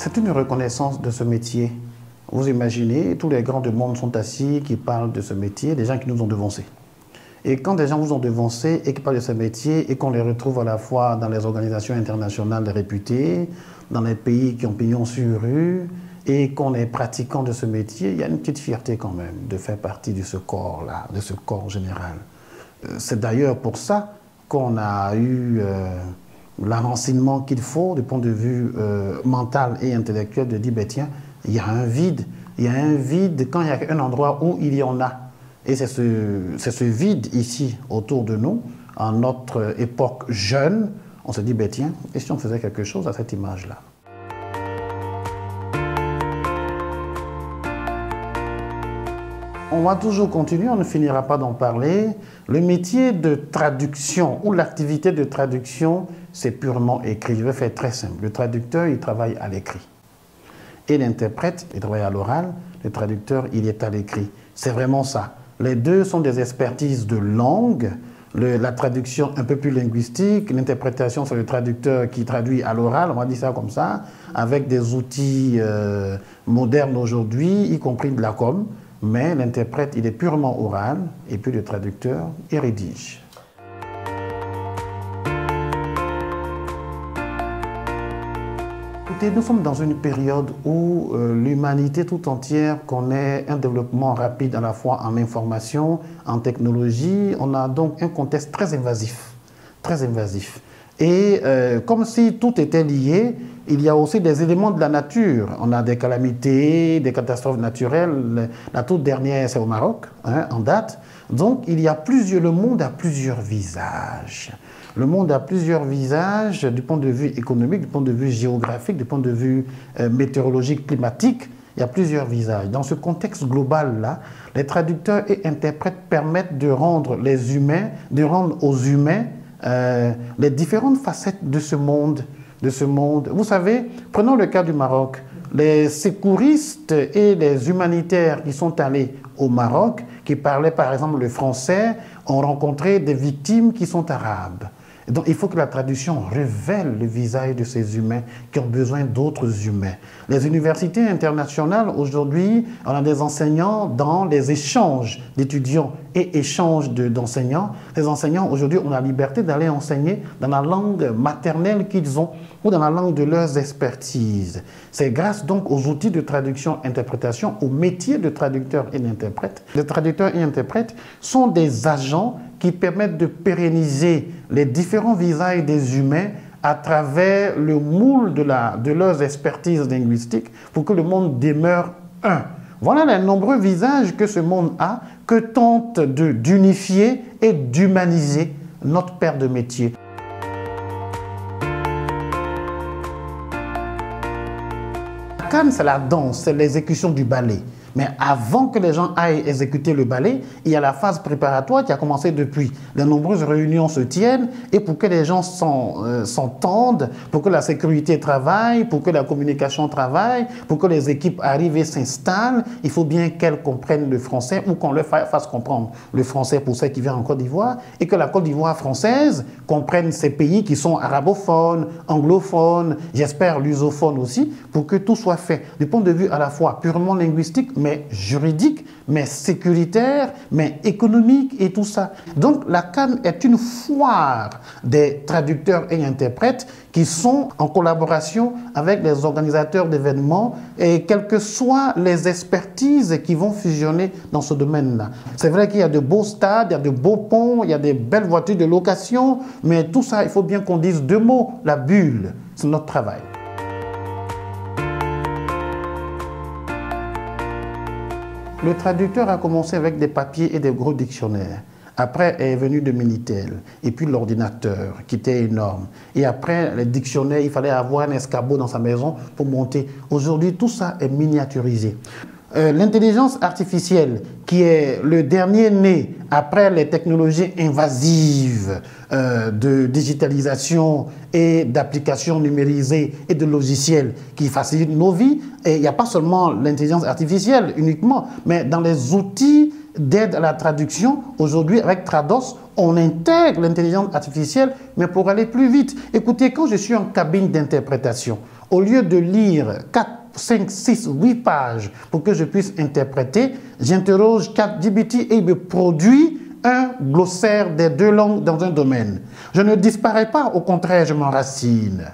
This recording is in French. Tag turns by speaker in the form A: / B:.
A: C'est une reconnaissance de ce métier. Vous imaginez, tous les grands du monde sont assis, qui parlent de ce métier, des gens qui nous ont devancés. Et quand des gens vous ont devancés et qui parlent de ce métier et qu'on les retrouve à la fois dans les organisations internationales réputées, dans les pays qui ont pignon sur rue, et qu'on est pratiquant de ce métier, il y a une petite fierté quand même de faire partie de ce corps-là, de ce corps général. C'est d'ailleurs pour ça qu'on a eu l'enracinement qu'il faut du point de vue mental et intellectuel de dire, ben tiens, il y a un vide. Il y a un vide quand il y a un endroit où il y en a. Et c'est ce vide ici, autour de nous, en notre époque jeune, on se dit, ben tiens, et si on faisait quelque chose à cette image-là? On va toujours continuer, on ne finira pas d'en parler. Le métier de traduction ou l'activité de traduction, c'est purement écrit. Je vais faire très simple. Le traducteur, il travaille à l'écrit. Et l'interprète, il travaille à l'oral. Le traducteur, il est à l'écrit. C'est vraiment ça. Les deux sont des expertises de langue. La traduction un peu plus linguistique, l'interprétation, c'est le traducteur qui traduit à l'oral, on va dire ça comme ça, avec des outils modernes aujourd'hui, y compris de la com. Mais l'interprète, il est purement oral, et puis le traducteur, il rédige. Écoutez, nous sommes dans une période où l'humanité tout entière connaît un développement rapide à la fois en information, en technologie. On a donc un contexte très invasif, très invasif. Et comme si tout était lié, il y a aussi des éléments de la nature. On a des calamités, des catastrophes naturelles. La toute dernière, c'est au Maroc, hein, en date. Donc, le monde a plusieurs visages. Le monde a plusieurs visages du point de vue économique, du point de vue géographique, du point de vue météorologique, climatique. Il y a plusieurs visages. Dans ce contexte global-là, les traducteurs et interprètes permettent de rendre aux humains les différentes facettes de ce monde. Vous savez, prenons le cas du Maroc. Les secouristes et les humanitaires qui sont allés au Maroc, qui parlaient par exemple le français, ont rencontré des victimes qui sont arabes. Donc il faut que la traduction révèle le visage de ces humains qui ont besoin d'autres humains. Les universités internationales, aujourd'hui, on a des enseignants dans les échanges d'étudiants et échanges d'enseignants. Les enseignants, aujourd'hui, ont la liberté d'aller enseigner dans la langue maternelle qu'ils ont ou dans la langue de leurs expertises. C'est grâce donc aux outils de traduction-interprétation, au métier de traducteur et d'interprète. Les traducteurs et interprètes sont des agents qui permettent de pérenniser les différents visages des humains à travers le moule de leurs expertises linguistiques pour que le monde demeure un. Voilà les nombreux visages que ce monde a, que tente d'unifier et d'humaniser notre père de métier. La canne, c'est la danse, c'est l'exécution du ballet. Mais avant que les gens aillent exécuter le ballet, il y a la phase préparatoire qui a commencé depuis. De nombreuses réunions se tiennent et pour que les gens s'entendent, pour que la sécurité travaille, pour que la communication travaille, pour que les équipes arrivent et s'installent, il faut bien qu'elles comprennent le français ou qu'on leur fasse comprendre le français pour ceux qui viennent en Côte d'Ivoire et que la Côte d'Ivoire française comprenne ces pays qui sont arabophones, anglophones, j'espère lusophones aussi, pour que tout soit fait du point de vue à la fois purement linguistique, mais juridique, mais sécuritaire, mais économique et tout ça. Donc la Cannes est une foire des traducteurs et interprètes qui sont en collaboration avec les organisateurs d'événements et quelles que soient les expertises qui vont fusionner dans ce domaine-là. C'est vrai qu'il y a de beaux stades, il y a de beaux ponts, il y a des belles voitures de location, mais tout ça, il faut bien qu'on dise deux mots, la bulle, c'est notre travail. Le traducteur a commencé avec des papiers et des gros dictionnaires. Après est venu le Minitel, et puis l'ordinateur, qui était énorme. Et après, les dictionnaires, il fallait avoir un escabeau dans sa maison pour monter. Aujourd'hui, tout ça est miniaturisé. L'intelligence artificielle, qui est le dernier né après les technologies invasives de digitalisation et d'applications numérisées et de logiciels qui facilitent nos vies. Et il n'y a pas seulement l'intelligence artificielle uniquement, mais dans les outils d'aide à la traduction, aujourd'hui avec Trados, on intègre l'intelligence artificielle, mais pour aller plus vite. Écoutez, quand je suis en cabine d'interprétation, Au lieu de lire 4, 5, 6, 8 pages pour que je puisse interpréter, j'interroge ChatGPT et il me produit un glossaire des 2 langues dans un domaine. Je ne disparais pas, au contraire, je m'enracine.